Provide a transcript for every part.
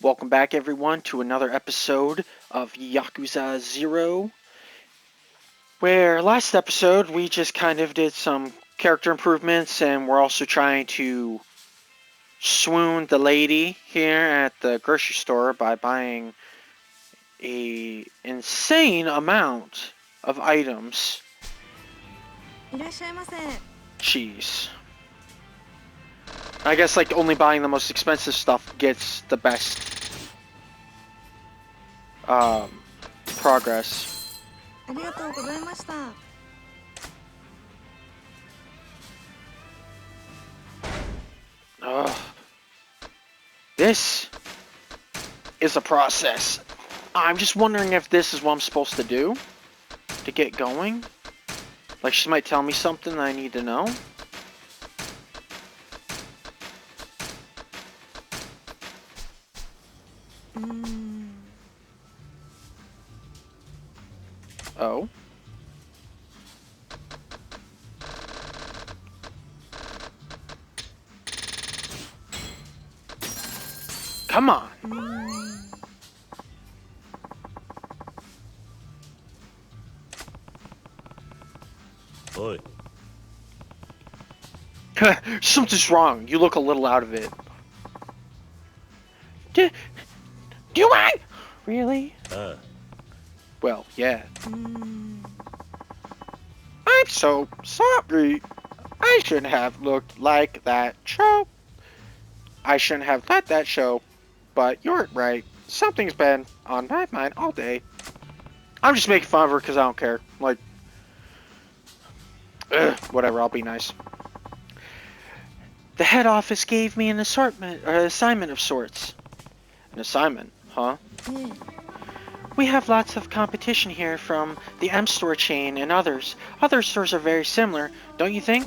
Welcome back, everyone, to another episode of Yakuza 0, where last episode we just kind of did some character improvements, and we're also trying to swoon the lady here at the grocery store by buying a insane amount of items. Jeez. I guess, like, only buying the most expensive stuff gets the best progress. Ugh. This is a process. I'm just wondering if this is what I'm supposed to do to get going. Like, she might tell me something I need to know. Oh. Come on. Oi. Something's wrong. You look a little out of it. Do I? Really? Well, yeah. I'm so sorry. I shouldn't have looked like that show. I shouldn't have let that show. But you're right. Something's been on my mind all day. I'm just making fun of her because I don't care. Like, whatever, I'll be nice. The head office gave me an assignment of sorts. An assignment, huh? We have lots of competition here from the M Store chain and others. Other stores are very similar, don't you think?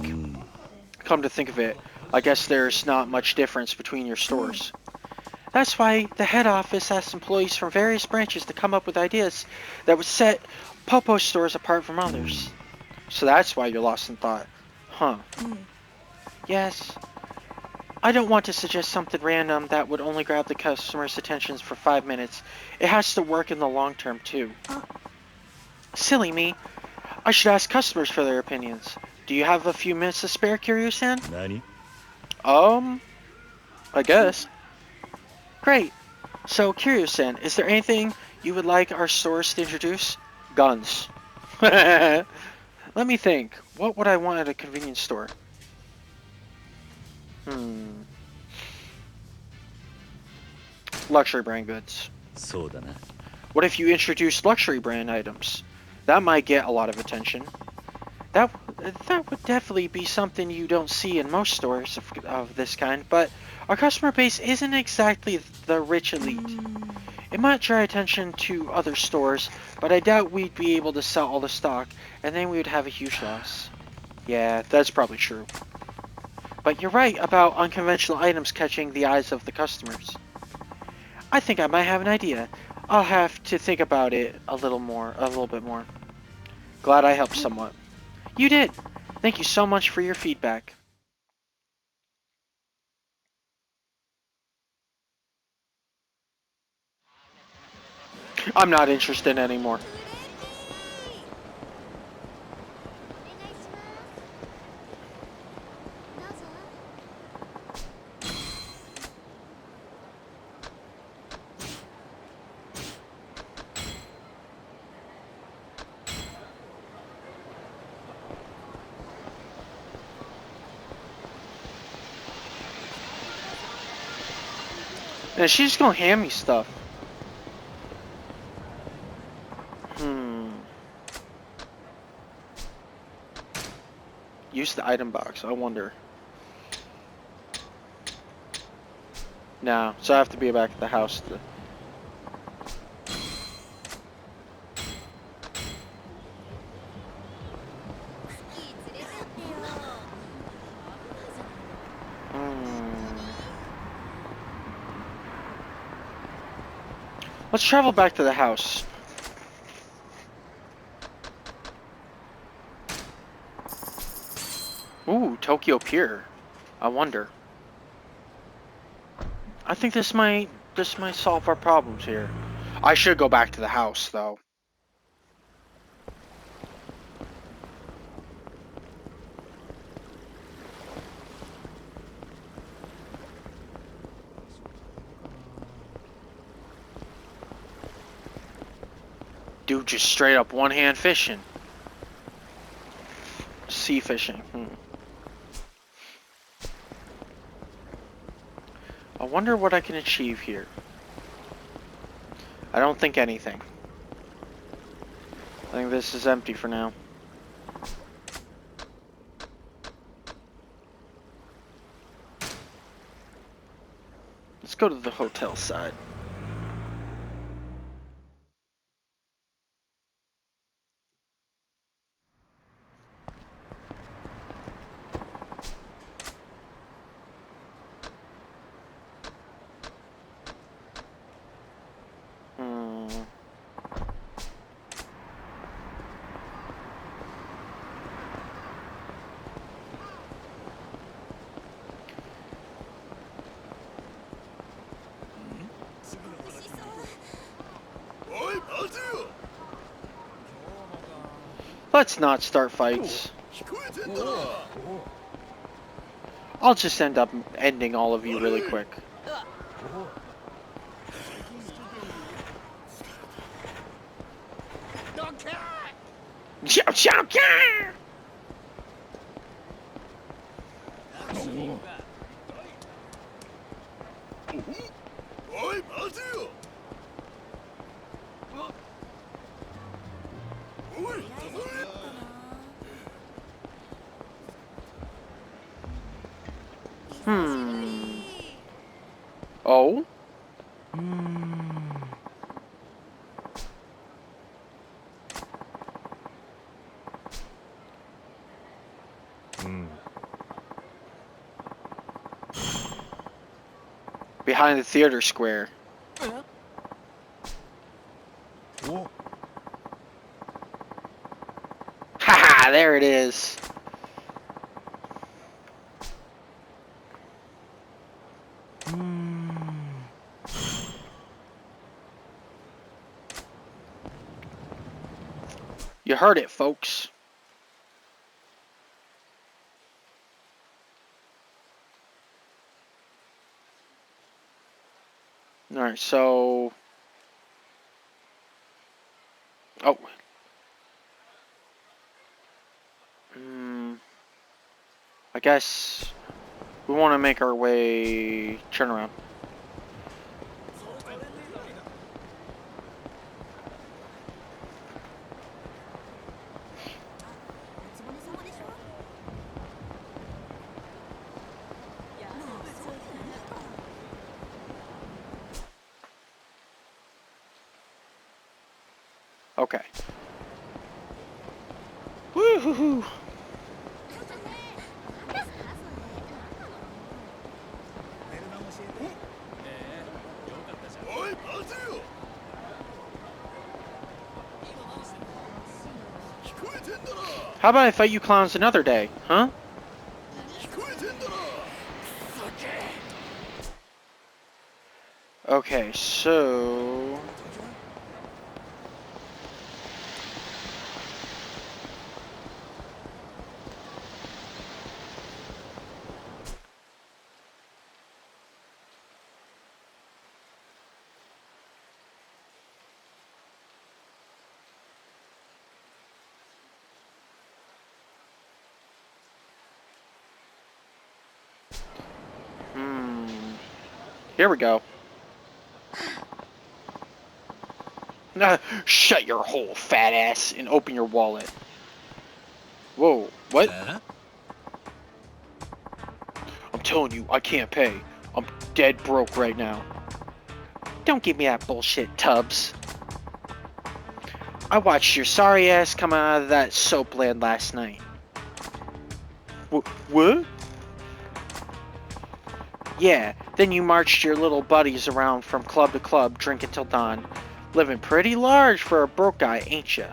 Come to think of it, I guess there's not much difference between your stores. That's why the head office asked employees from various branches to come up with ideas that would set Popo stores apart from others. So that's why you're lost in thought. Huh. Yes. I don't want to suggest something random that would only grab the customer's attention for 5 minutes. It has to work in the long term, too. Silly me. I should ask customers for their opinions. Do you have a few minutes to spare, Kiryu-san? Nani? I guess. Great. So, Kiryu-san, is there anything you would like our stores to introduce? Guns. Let me think. What would I want at a convenience store? Luxury brand goods. What if you introduced luxury brand items? That might get a lot of attention. That would definitely be something you don't see in most stores of this kind, but our customer base isn't exactly the rich elite. It might draw attention to other stores, but I doubt we'd be able to sell all the stock, and then we would have a huge loss. Yeah, that's probably true. But you're right about unconventional items catching the eyes of the customers. I think I might have an idea. I'll have to think about it a little bit more. Glad I helped somewhat. You did. Thank you so much for your feedback. I'm not interested anymore. And she's just gonna hand me stuff. Use the item box, I wonder. No, so I have to be back at the house to... Let's travel back to the house. Ooh, Tokyo Pier. I wonder. I think this might This might solve our problems here. I should go back to the house, though. Dude, just straight up one-hand fishing. Sea fishing. I wonder what I can achieve here. I don't think anything. I think this is empty for now. Let's go to the hotel side. Let's not start fights. I'll just end up ending all of you really quick. Oh? Behind the theater square. Haha, there it is. You heard it, folks. Alright, so... Oh. I guess we want to make our way... Turn around. Okay. Woo-hoo-hoo! How about I fight you clowns another day, huh? Okay, so... Here we go. Shut your hole, fat ass, and open your wallet. Whoa, what? I'm telling you, I can't pay. I'm dead broke right now. Don't give me that bullshit, Tubbs. I watched your sorry ass come out of that soap land last night. What? Yeah, then you marched your little buddies around from club to club, drinking till dawn. Living pretty large for a broke guy, ain't ya?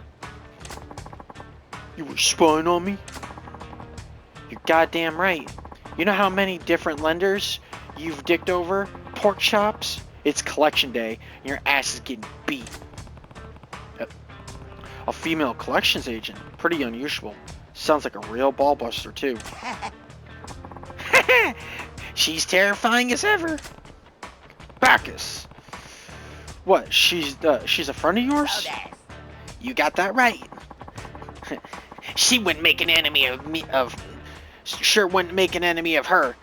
You were spying on me? You're goddamn right. You know how many different lenders you've dicked over? Pork chops? It's collection day, and your ass is getting beat. A female collections agent. Pretty unusual. Sounds like a real ballbuster, too. She's terrifying as ever. Bacchus. What? She's a friend of yours? You got that right. She wouldn't make an enemy of me. Sure wouldn't make an enemy of her.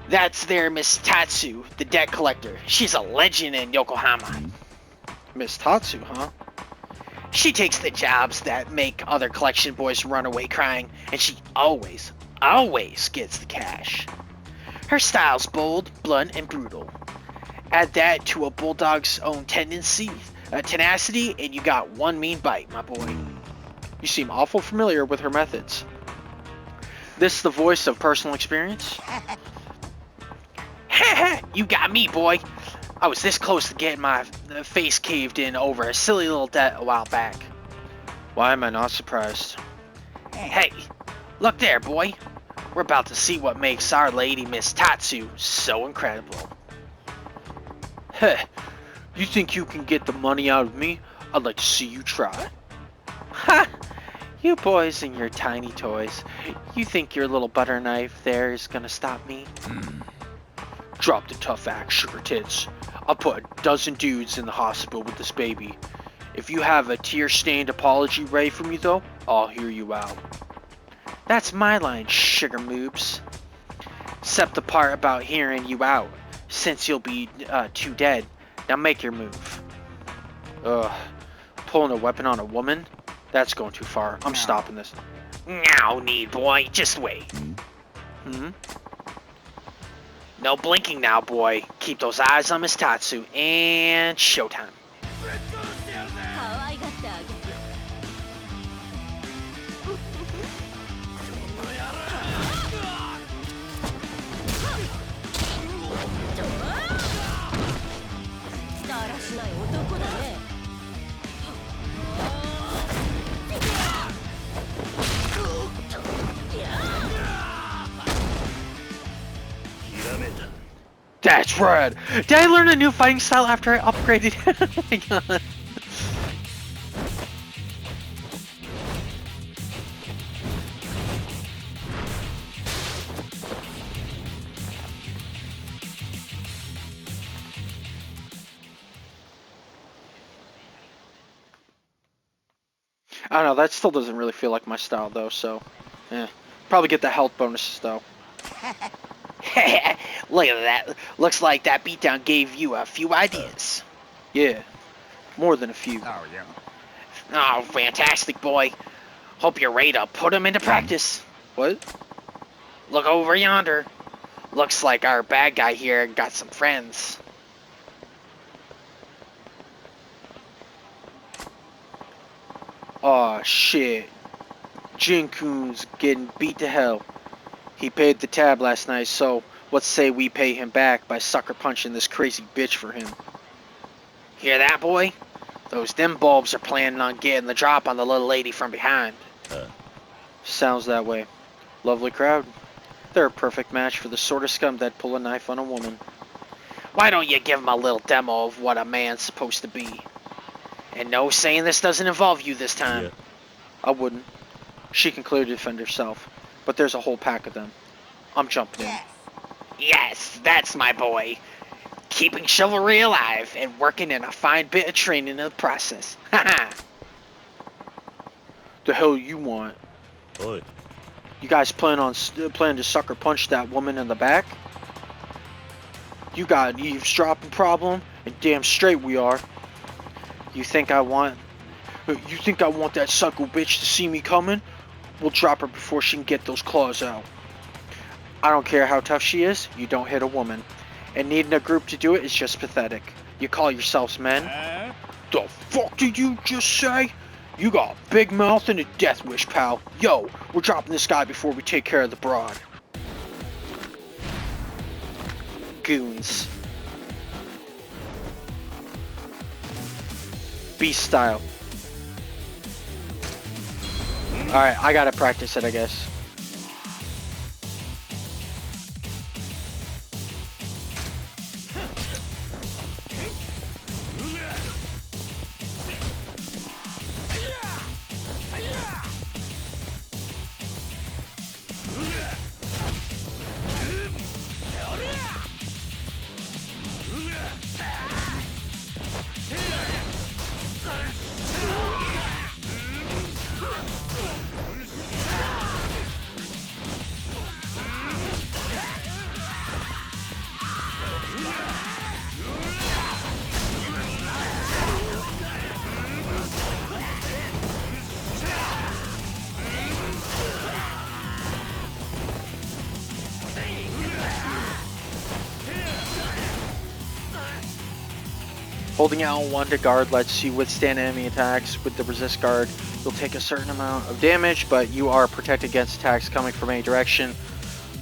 That's there, Miss Tatsu, the debt collector. She's a legend in Yokohama. Miss Tatsu, huh? She takes the jobs that make other collection boys run away crying, and she always gets the cash. Her style's bold, blunt, and brutal. Add that to a bulldog's own tenacity, and you got one mean bite, my boy. You seem awful familiar with her methods. This the voice of personal experience? You got me, boy. I was this close to getting my face caved in over a silly little debt a while back. Why am I not surprised? Hey, look there, boy. We're about to see what makes our lady Miss Tatsu so incredible. Heh, you think you can get the money out of me? I'd like to see you try. Ha! You boys and your tiny toys. You think your little butter knife there is gonna stop me? Drop the tough act, sugar tits. I'll put a dozen dudes in the hospital with this baby. If you have a tear-stained apology ready for me, though, I'll hear you out. That's my line, sugar moobs. Except the part about hearing you out, since you'll be too dead. Now make your move. Ugh. Pulling a weapon on a woman? That's going too far. I'm stopping this. No need, boy. Just wait. No blinking now, boy. Keep those eyes on Miss Tatsu. And showtime. That's rad! Did I learn a new fighting style after I upgraded? Oh my god. I don't know, that still doesn't really feel like my style though, so... Probably get the health bonuses though. Look at that. Looks like that beatdown gave you a few ideas. Yeah, more than a few. Oh, yeah. Oh, fantastic, boy. Hope you're ready to put them into practice. What? Look over yonder. Looks like our bad guy here got some friends. Aw, shit. Jin-kun's getting beat to hell. He paid the tab last night, so let's say we pay him back by sucker punching this crazy bitch for him. Hear that, boy? Those dim bulbs are planning on getting the drop on the little lady from behind. Sounds that way. Lovely crowd. They're a perfect match for the sort of scum that pull a knife on a woman. Why don't you give him a little demo of what a man's supposed to be? And no saying this doesn't involve you this time. Yeah. I wouldn't. She can clearly defend herself. But there's a whole pack of them. I'm jumping in. Yes, that's my boy. Keeping chivalry alive and working in a fine bit of training in the process. Haha. The hell you want? Oi. You guys plan to sucker punch that woman in the back? You got an eavesdropping problem, and damn straight we are. You think I want that psycho bitch to see me coming? We'll drop her before she can get those claws out. I don't care how tough she is, you don't hit a woman. And needing a group to do it is just pathetic. You call yourselves men? The fuck did you just say? You got a big mouth and a death wish, pal. Yo, we're dropping this guy before we take care of the broad. Goons. Beast style. Alright, I gotta practice it, I guess. Holding L1 to guard lets you withstand enemy attacks. With the resist guard, you'll take a certain amount of damage, but you are protected against attacks coming from any direction.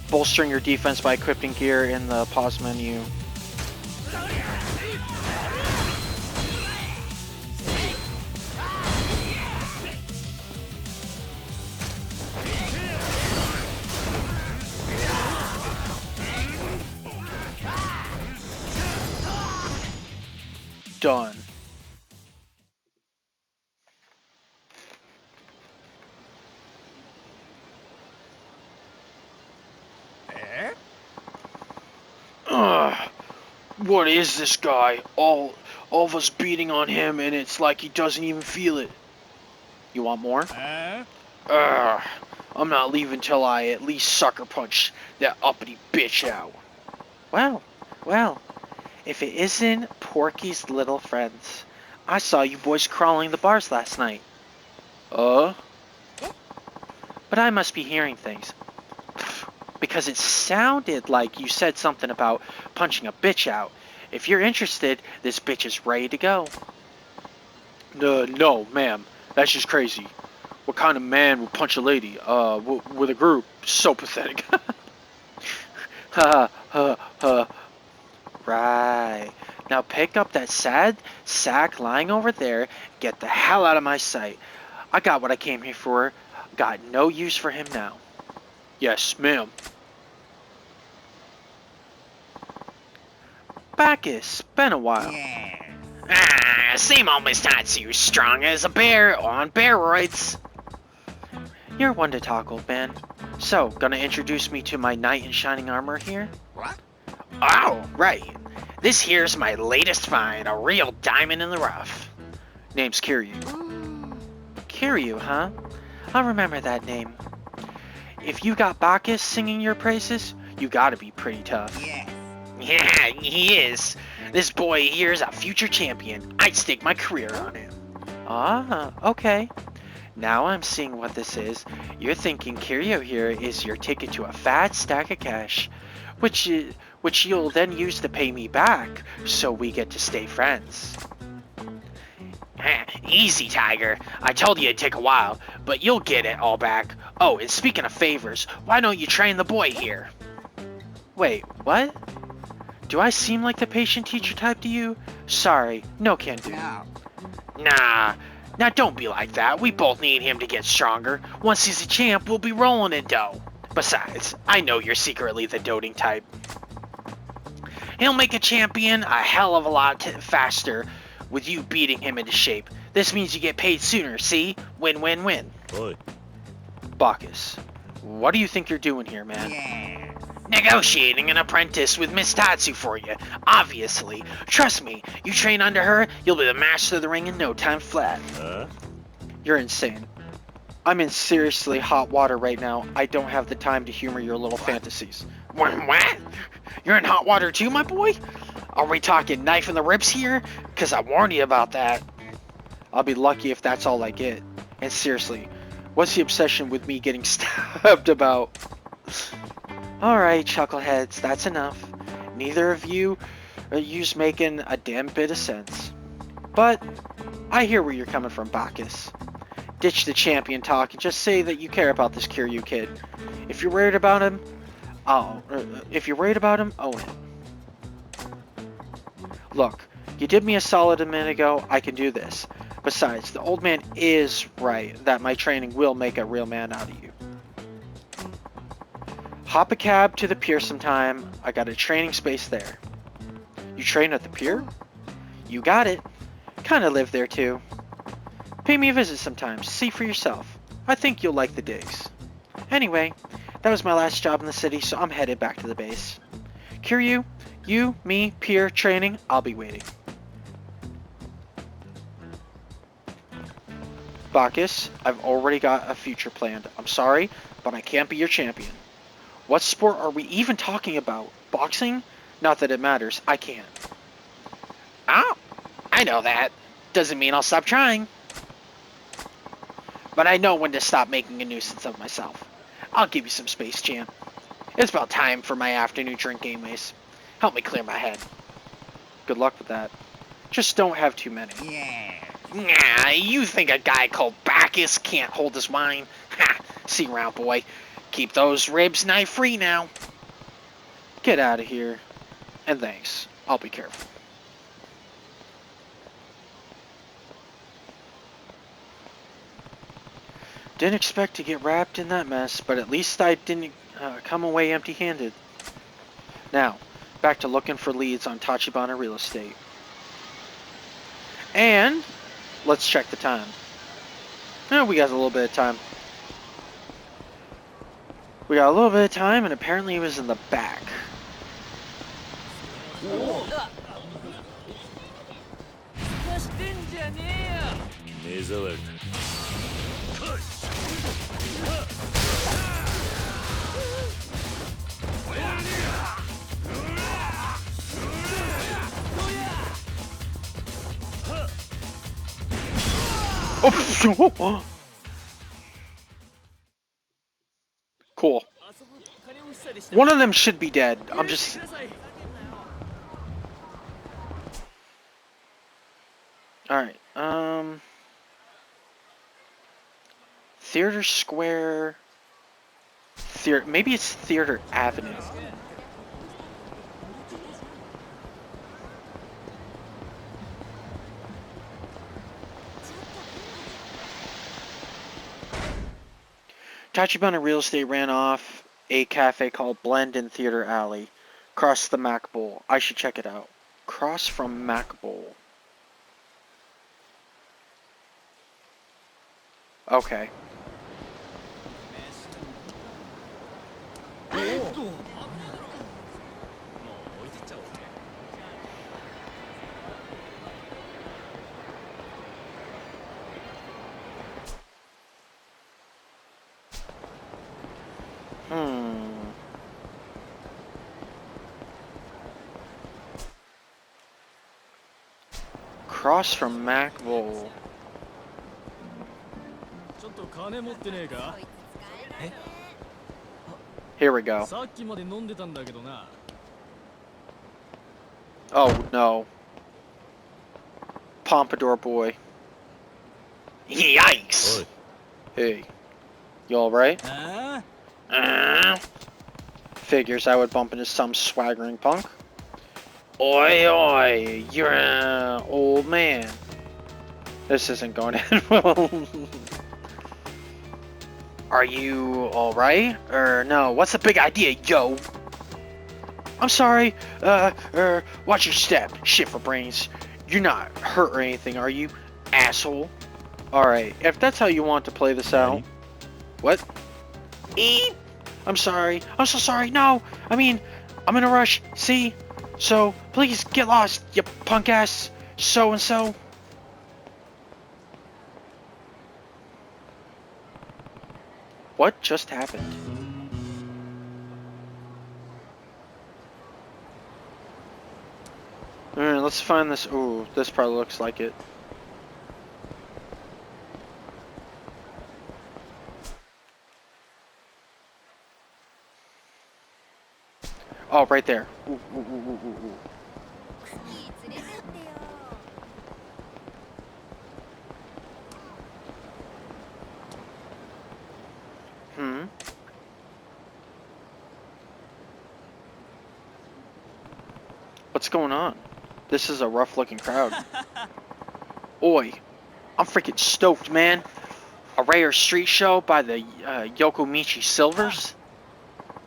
Bolstering your defense by equipping gear in the pause menu. Done. Ugh. What is this guy? All of us beating on him, and it's like he doesn't even feel it. You want more? Ugh. I'm not leaving till I at least sucker punch that uppity bitch out. Well, if it isn't Porky's little friends. I saw you boys crawling the bars last night. But I must be hearing things. Because it sounded like you said something about punching a bitch out. If you're interested, this bitch is ready to go. No, ma'am. That's just crazy. What kind of man would punch a lady? With a group? So pathetic. Ha ha ha. Right. Now pick up that sad sack lying over there. Get the hell out of my sight. I got what I came here for. Got no use for him now. Yes, ma'am. Bacchus, been a while. Same old Miss Tatsu, strong as a bear on steroids. You're one to talk, old man. So, gonna introduce me to my knight in shining armor here? What? Oh, right. This here's my latest find, a real diamond in the rough. Name's Kiryu. Kiryu, huh? I'll remember that name. If you got Bacchus singing your praises, you gotta be pretty tough. Yeah, he is. This boy here's a future champion. I'd stake my career on him. Ah, okay. Now I'm seeing what this is. You're thinking Kiryu here is your ticket to a fat stack of cash, which you'll then use to pay me back, so we get to stay friends. Easy, Tiger. I told you it'd take a while, but you'll get it all back. Oh, and speaking of favors, why don't you train the boy here? Wait, what? Do I seem like the patient teacher type to you? Sorry, no can do. Nah, now don't be like that. We both need him to get stronger. Once he's a champ, we'll be rolling in dough. Besides, I know you're secretly the doting type. He'll make a champion a hell of a lot faster with you beating him into shape. This means you get paid sooner, see? Win, win, win. Oi. Bacchus, what do you think you're doing here, man? Negotiating an apprentice with Miss Tatsu for you, obviously. Trust me, you train under her, you'll be the master of the ring in no time flat. You're insane. I'm in seriously hot water right now. I don't have the time to humor your little fantasies. What? You're in hot water too, my boy? Are we talking knife in the ribs here? Because I warned you about that. I'll be lucky if that's all I get. And seriously, what's the obsession with me getting stabbed about? Alright, chuckleheads, that's enough. Neither of you you's making a damn bit of sense. But I hear where you're coming from, Bacchus. Ditch the champion talk and just say that you care about this Kiryu kid. If you're worried about him, own it. Look, you did me a solid a minute ago, I can do this. Besides, the old man is right that my training will make a real man out of you. Hop a cab to the pier sometime. I got a training space there. You train at the pier? You got it. Kinda live there too. Pay me a visit sometime. See for yourself. I think you'll like the digs. Anyway, that was my last job in the city, so I'm headed back to the base. Kiryu, you, me, pier, training, I'll be waiting. Bacchus, I've already got a future planned. I'm sorry, but I can't be your champion. What sport are we even talking about? Boxing? Not that it matters. I can't. Oh, I know that. Doesn't mean I'll stop trying. But I know when to stop making a nuisance of myself. I'll give you some space, champ. It's about time for my afternoon drink anyways. Help me clear my head. Good luck with that. Just don't have too many. Nah, you think a guy called Bacchus can't hold his wine? Ha! See you around, boy. Keep those ribs knife free now. Get out of here. And thanks. I'll be careful. Didn't expect to get wrapped in that mess, but at least I didn't come away empty-handed. Now, back to looking for leads on Tachibana real estate. And let's check the time. We got a little bit of time. We got a little bit of time, and apparently it was in the back. Oh, cool. One of them should be dead. I'm just... Alright, Theater Square... Maybe it's Theater Avenue. Tachibana Real Estate ran off a cafe called Blend in Theater Alley. Across the Mac Bowl. I should check it out. Cross from Mac Bowl. Okay. Cross from Mac Bowl. Here we go. Oh no. Pompadour boy. Yikes! Hey. You alright? Figures I would bump into some swaggering punk. Oi, oi, you're an old man. This isn't going to end well. Are you alright? Or no, what's the big idea, yo? I'm sorry, watch your step, shit for brains. You're not hurt or anything, are you, asshole? Alright, if that's how you want to play this out. What? Eep! I'm sorry, I'm so sorry, no! I mean, I'm in a rush, see? So, please get lost, you punk ass so-and-so. What just happened? Alright, let's find this. Ooh, this probably looks like it. Oh, right there. Ooh, ooh, ooh, ooh, ooh, ooh. What's going on? This is a rough-looking crowd. Oi, I'm freaking stoked, man. A rare street show by the Yokomichi Silvers?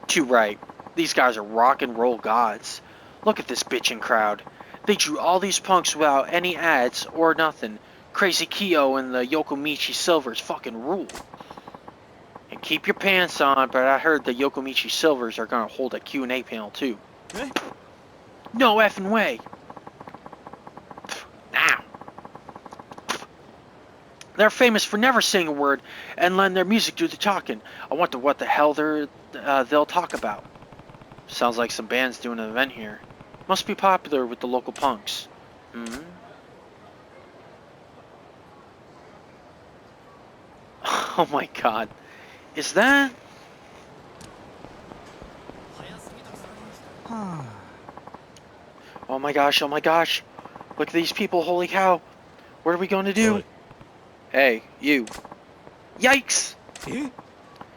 Too right. These guys are rock and roll gods. Look at this bitchin' crowd. They drew all these punks without any ads or nothing. Crazy Kyo and the Yokomichi Silvers fucking rule. And keep your pants on, but I heard the Yokomichi Silvers are gonna hold a Q&A panel too. No effing way. Now. They're famous for never saying a word and letting their music do the talking. I wonder what the hell they'll talk about. Sounds like some band's doing an event here. Must be popular with the local punks. Hmm? Oh my god. Is that... Oh my gosh, oh my gosh. Look at these people, holy cow. What are we going to do? Oi. Hey, you. Yikes!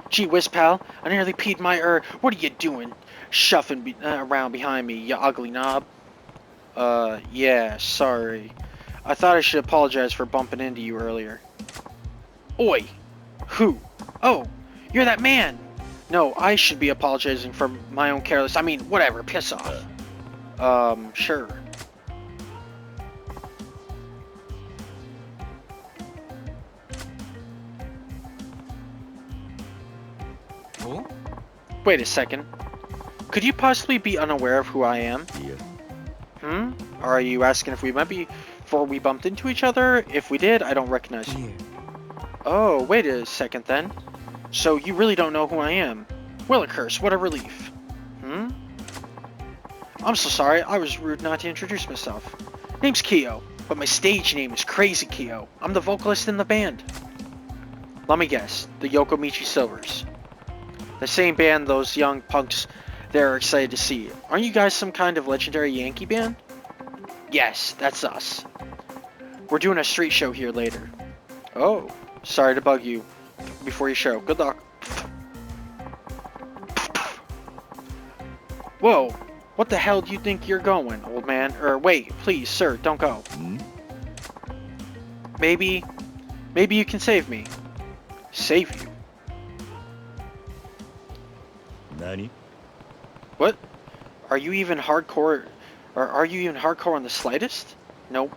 Gee whiz, pal. I nearly peed my What are you doing? Shuffling around behind me, you ugly knob. Yeah, sorry. I thought I should apologize for bumping into you earlier. Oi! Who? Oh, you're that man! No, I should be apologizing for my own careless. I mean, whatever, piss off. Sure. Oh? Wait a second. Could you possibly be unaware of who I am? Yeah. Are you asking if we met before we bumped into each other? If we did, I don't recognize you. Oh, wait a second then. So you really don't know who I am? Well, a curse, what a relief. I'm so sorry, I was rude not to introduce myself. Name's Kyo, but my stage name is Crazy Kyo. I'm the vocalist in the band. Let me guess, the Yokomichi Silvers. The same band those young punks there are excited to see. Aren't you guys some kind of legendary Yankee band? Yes, that's us. We're doing a street show here later. Oh, sorry to bug you before your show. Good luck. Whoa, what the hell do you think you're going, old man? Wait, please, sir, don't go. Maybe you can save me. Save you? Nani? What? Are you even hardcore? Or are you even hardcore on the slightest? Nope.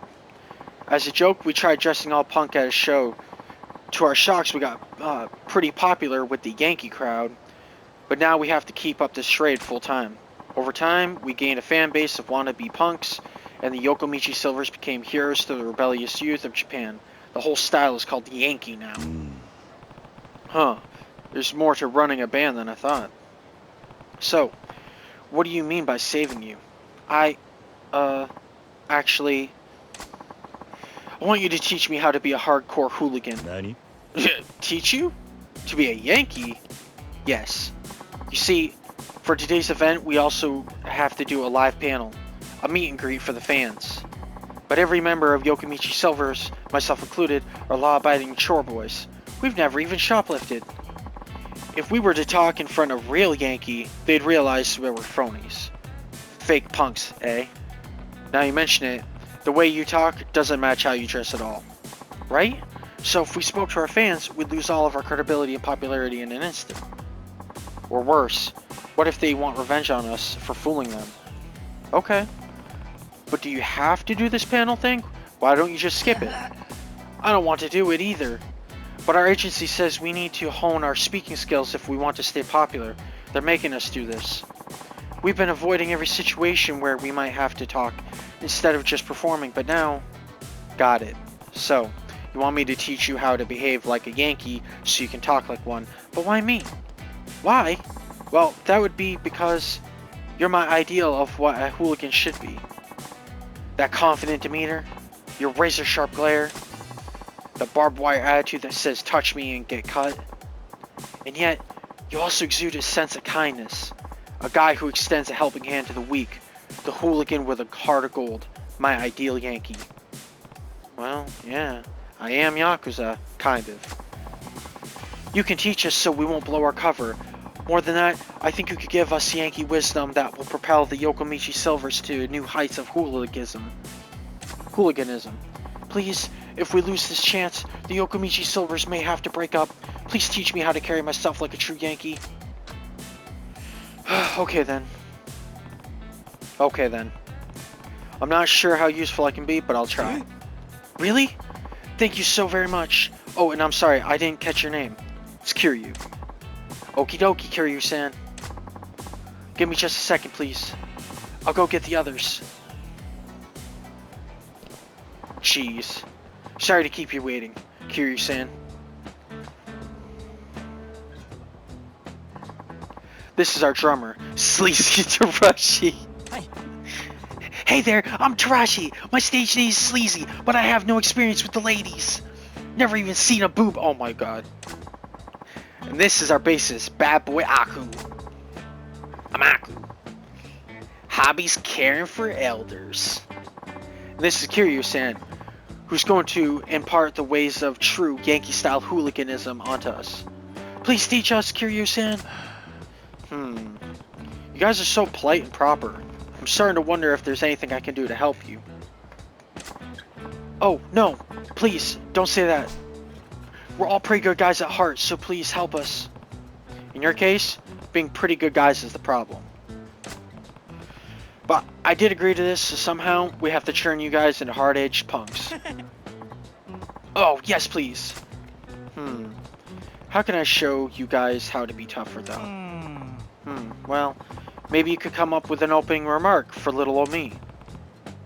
As a joke, we tried dressing all punk at a show. To our shocks, we got pretty popular with the Yankee crowd. But now we have to keep up this charade full time. Over time, we gained a fan base of wannabe punks, and the Yokomichi Silvers became heroes to the rebellious youth of Japan. The whole style is called Yankee now. Huh. There's more to running a band than I thought. So, what do you mean by saving you? Actually, I want you to teach me how to be a hardcore hooligan. Nani? Teach you? To be a Yankee? Yes. You see, for today's event, we also have to do a live panel, a meet and greet for the fans. But every member of Yokomichi Silvers, myself included, are law-abiding chore boys. We've never even shoplifted. If we were to talk in front of real Yankee, they'd realize we were phonies. Fake punks, eh? Now you mention it, the way you talk doesn't match how you dress at all. Right? So if we spoke to our fans, we'd lose all of our credibility and popularity in an instant. Or worse, what if they want revenge on us for fooling them? Okay. But do you have to do this panel thing? Why don't you just skip it? I don't want to do it either. But our agency says we need to hone our speaking skills if we want to stay popular. They're making us do this. We've been avoiding every situation where we might have to talk instead of just performing, but now... Got it. So, you want me to teach you how to behave like a Yankee so you can talk like one, but why me? Why? Well, that would be because you're my ideal of what a hooligan should be. That confident demeanor, your razor-sharp glare, the barbed wire attitude that says touch me and get cut. And yet, you also exude a sense of kindness. A guy who extends a helping hand to the weak. The hooligan with a heart of gold. My ideal Yankee. Well, yeah, I am Yakuza, kind of. You can teach us so we won't blow our cover. More than that, I think you could give us Yankee wisdom that will propel the Yokomichi Silvers to new heights of hooliganism. Please, if we lose this chance, the Yokomichi Silvers may have to break up. Please teach me how to carry myself like a true Yankee. Okay then. I'm not sure how useful I can be, but I'll try. Really? Thank you so very much. Oh, and I'm sorry, I didn't catch your name. It's Kiryu. Okie dokie, Kiryu-san. Give me just a second, please. I'll go get the others. Jeez. Sorry to keep you waiting, Kiryu-san. This is our drummer, Sleazy Tarashi. Hey there, I'm Tarashi. My stage name is Sleazy, but I have no experience with the ladies. Never even seen a boob. Oh my god. And this is our bassist, Bad Boy Aku. I'm Aku. Hobbies caring for elders. This is Kiryu-san, who's going to impart the ways of true Yankee-style hooliganism onto us. Please teach us, Kiryu-san. You guys are so polite and proper. I'm starting to wonder if there's anything I can do to help you. Oh, no. Please, don't say that. We're all pretty good guys at heart, so please help us. In your case, being pretty good guys is the problem. But I did agree to this, so somehow we have to turn you guys into hard-edged punks. Oh, yes, please. How can I show you guys how to be tougher, though? Well, maybe you could come up with an opening remark for little old me.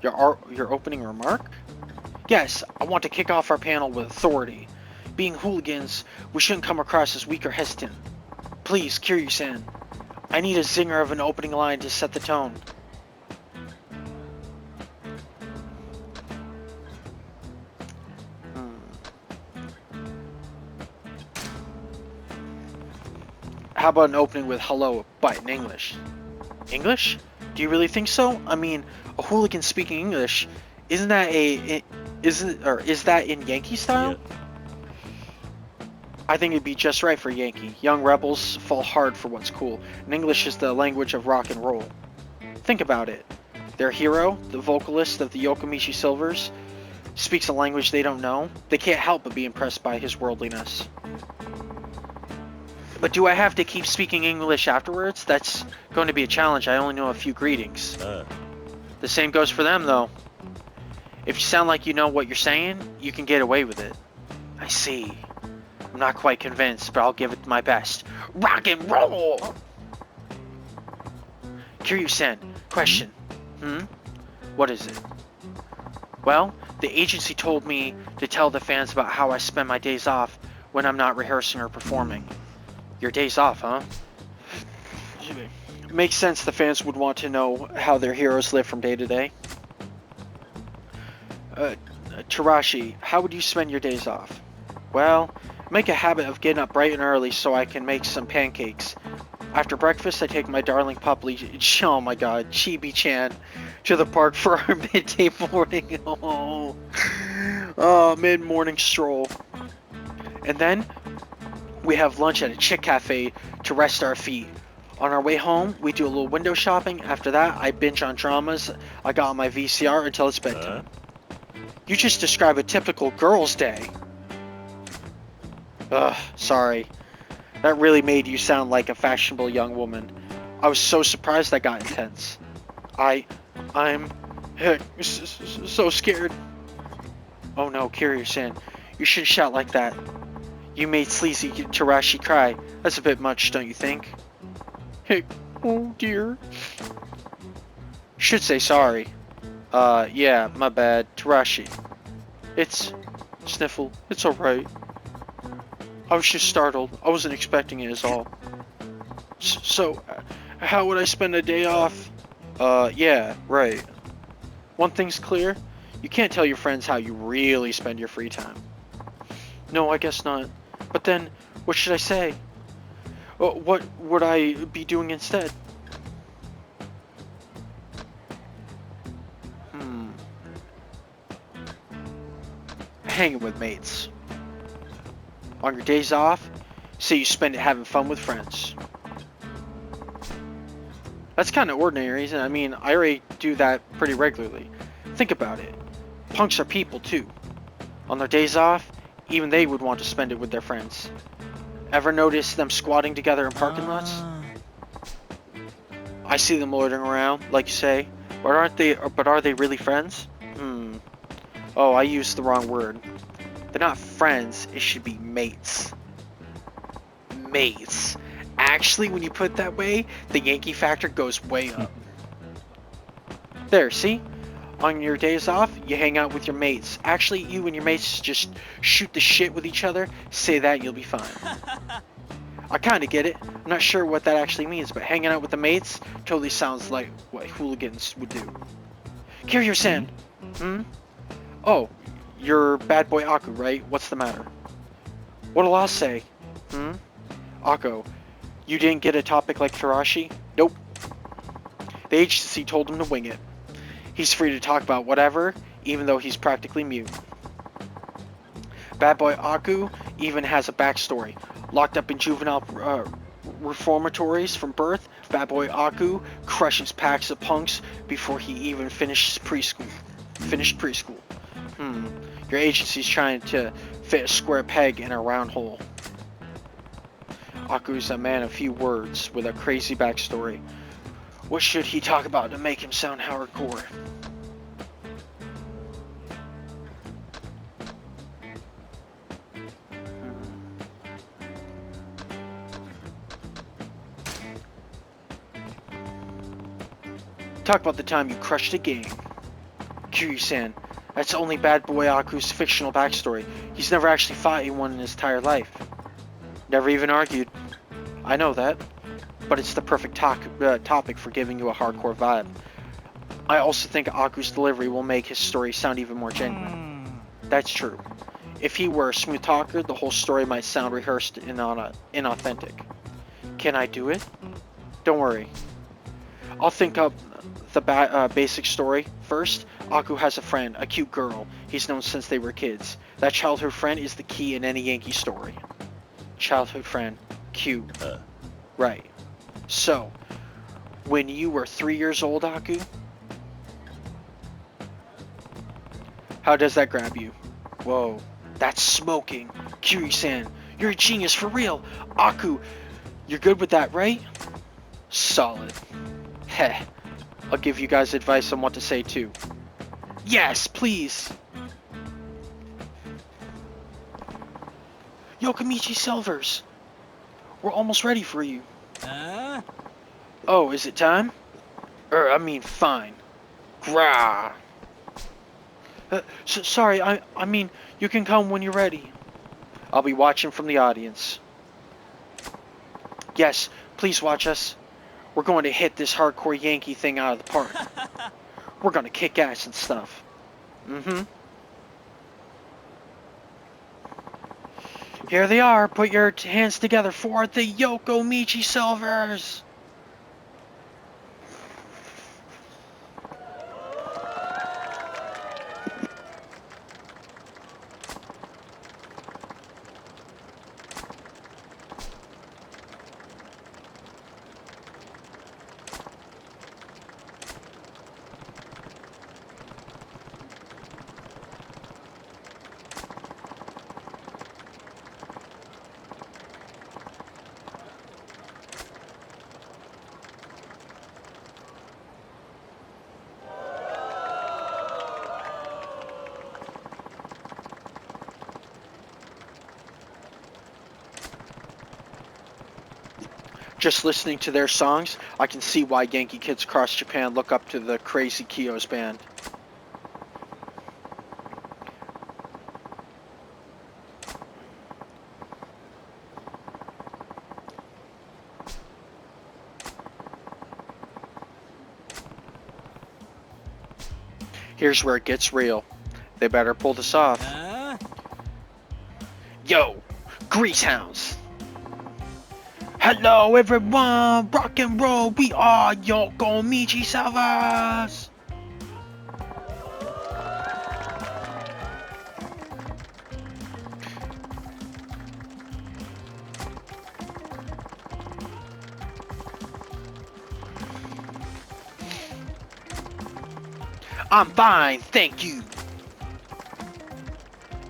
Your opening remark? Yes, I want to kick off our panel with authority. Being hooligans, we shouldn't come across as weak or hesitant. Please, Kiryu-san, I need a zinger of an opening line to set the tone. How about an opening with hello, but in English? English? Do you really think so? I mean, a hooligan speaking English, is that in Yankee style? Yeah. I think it'd be just right for Yankee. Young rebels fall hard for what's cool, and English is the language of rock and roll. Think about it. Their hero, the vocalist of the Yokomichi Silvers, speaks a language they don't know. They can't help but be impressed by his worldliness. But do I have to keep speaking English afterwards? That's going to be a challenge. I only know a few greetings. The same goes for them, though. If you sound like you know what you're saying, you can get away with it. I see. I'm not quite convinced, but I'll give it my best. Rock and roll! Kiryu-san, question. What is it? Well, the agency told me to tell the fans about how I spend my days off when I'm not rehearsing or performing. Your days off, huh? Makes sense the fans would want to know how their heroes live from day to day. Tarashi, how would you spend your days off? Well, make a habit of getting up bright and early so I can make some pancakes. After breakfast, I take my darling puppy, oh my god, Chibi-chan, to the park for our midday morning. Mid-morning stroll. And then we have lunch at a chick cafe to rest our feet. On our way home, we do a little window shopping. After that, I binge on dramas I got on my VCR until it's bedtime. You just described a typical girl's day. Sorry. That really made you sound like a fashionable young woman. I was so surprised that got intense. I'm so scared. Oh no, Kiryu-san, you shouldn't shout like that. You made Sleazy Tarashi cry. That's a bit much, don't you think? Hey, oh dear. Should say sorry. Yeah, my bad. Tarashi. Sniffle. It's alright. I was just startled. I wasn't expecting it is all. So, how would I spend a day off? Yeah, right. One thing's clear. You can't tell your friends how you really spend your free time. No, I guess not. But then, what should I say? What would I be doing instead? Hanging with mates. On your days off, say you spend it having fun with friends. That's kind of ordinary, isn't it? I mean, I already do that pretty regularly. Think about it. Punks are people too. On their days off, even they would want to spend it with their friends. Ever notice them squatting together in parking lots? I see them loitering around, like you say, but are they really friends? Oh, I used the wrong word. They're not friends, it should be mates. Mates. Actually, when you put it that way, the Yankee factor goes way up. There, see? On your days off, you hang out with your mates. Actually, you and your mates just shoot the shit with each other. Say that, you'll be fine. I kinda get it. I'm not sure what that actually means, but hanging out with the mates totally sounds like what hooligans would do. Kiryu-san! Oh, you're bad boy Aku, right? What's the matter? What'll I say? Aku, you didn't get a topic like Tarashi? Nope. The agency told him to wing it. He's free to talk about whatever. even though he's practically mute. Bad boy Aku even has a backstory. Locked up in juvenile reformatories from birth, Bad boy Aku crushes packs of punks before he even finished preschool. Your agency's trying to fit a square peg in a round hole. Aku's a man of few words with a crazy backstory. What should he talk about to make him sound hardcore? Talk about the time you crushed a game. Kiryu-san, that's only Bad Boy Aku's fictional backstory. He's never actually fought anyone in his entire life. Never even argued. I know that. But it's the perfect topic for giving you a hardcore vibe. I also think Aku's delivery will make his story sound even more genuine. That's true. If he were a smooth talker, the whole story might sound rehearsed and inauthentic. Can I do it? Don't worry. I'll think up the basic story. First, Aku has a friend, a cute girl. He's known since they were kids. That childhood friend is the key in any Yankee story. Childhood friend. Cute. Right. So, when you were 3 years old, Aku, how does that grab you? Whoa, that's smoking. Kiryu-san, you're a genius for real. Aku, you're good with that, right? Solid. Heh. I'll give you guys advice on what to say too. Yes, please. Yokamichi Silvers, we're almost ready for you. Oh, is it time? Fine. Grah. Sorry, I mean, you can come when you're ready. I'll be watching from the audience. Yes, please watch us. We're going to hit this hardcore Yankee thing out of the park. We're going to kick ass and stuff. Here they are. Put your hands together for the Yokamichi Silvers. Just listening to their songs, I can see why Yankee kids across Japan look up to the crazy Kyo's band. Here's where it gets real. They better pull this off. Yo, Grease Hounds! Hello everyone, rock and roll, we are Yokamichi Silvers! I'm fine, thank you.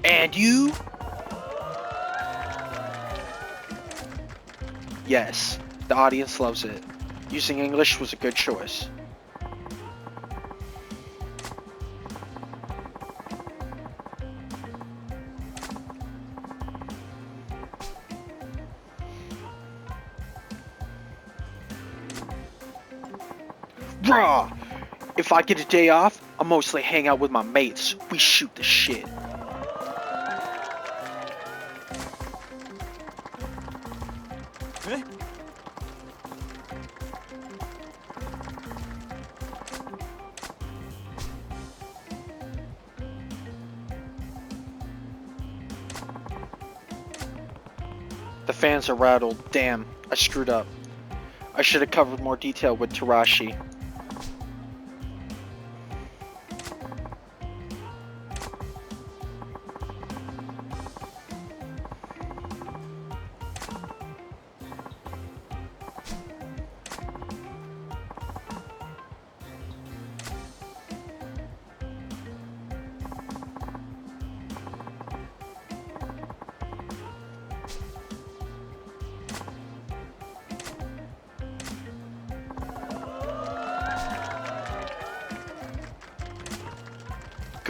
And you? Yes, the audience loves it. Using English was a good choice. Raw! If I get a day off, I mostly hang out with my mates. We shoot the shit. The fans are rattled. Damn, I screwed up. I should have covered more detail with Tarashi.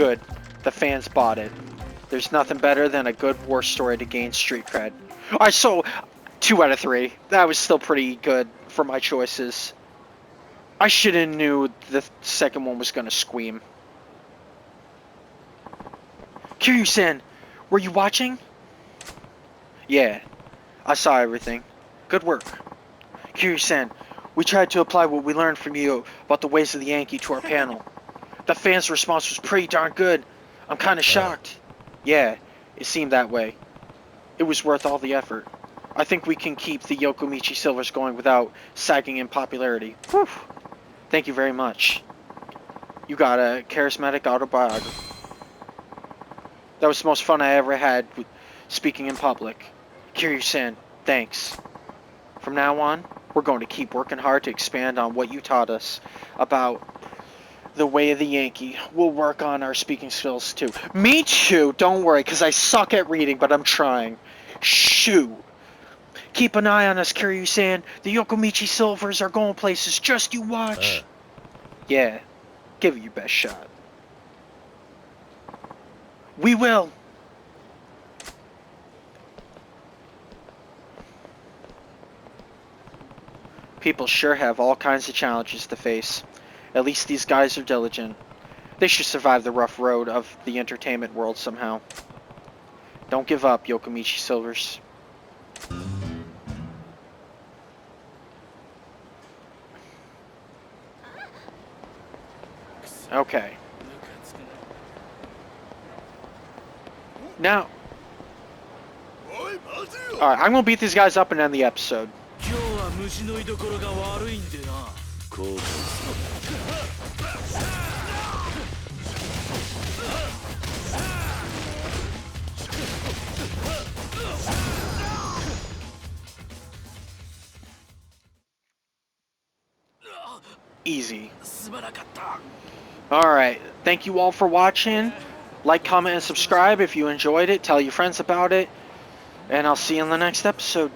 Good. The fans bought it. There's nothing better than a good war story to gain street cred. Alright, so 2 out of 3. That was still pretty good for my choices. I should have knew the second one was gonna squeam. Kiryu-san, were you watching? Yeah, I saw everything. Good work. Kiryu-san, we tried to apply what we learned from you about the ways of the Yankee to our panel. The fans' response was pretty darn good. I'm kinda shocked. Yeah, it seemed that way. It was worth all the effort. I think we can keep the Yokomichi Silvers going without sagging in popularity. Whew. Thank you very much. You got a charismatic autobiography. That was the most fun I ever had with speaking in public. Kiryu-san, thanks. From now on, we're going to keep working hard to expand on what you taught us about the way of the Yankee. We'll work on our speaking skills too. Me too, don't worry, because I suck at reading, but I'm trying. Shoo. Keep an eye on us, Kiryu-san. The Yokomichi Silvers are going places, just you watch. Yeah, give it your best shot. We will. People sure have all kinds of challenges to face. At least these guys are diligent. They should survive the rough road of the entertainment world somehow. Don't give up, Yokomichi Silvers. Okay. Now, alright, I'm gonna beat these guys up and end the episode. Easy. Alright, thank you all for watching. Like, comment, and subscribe if you enjoyed it. Tell your friends about it. And I'll see you in the next episode.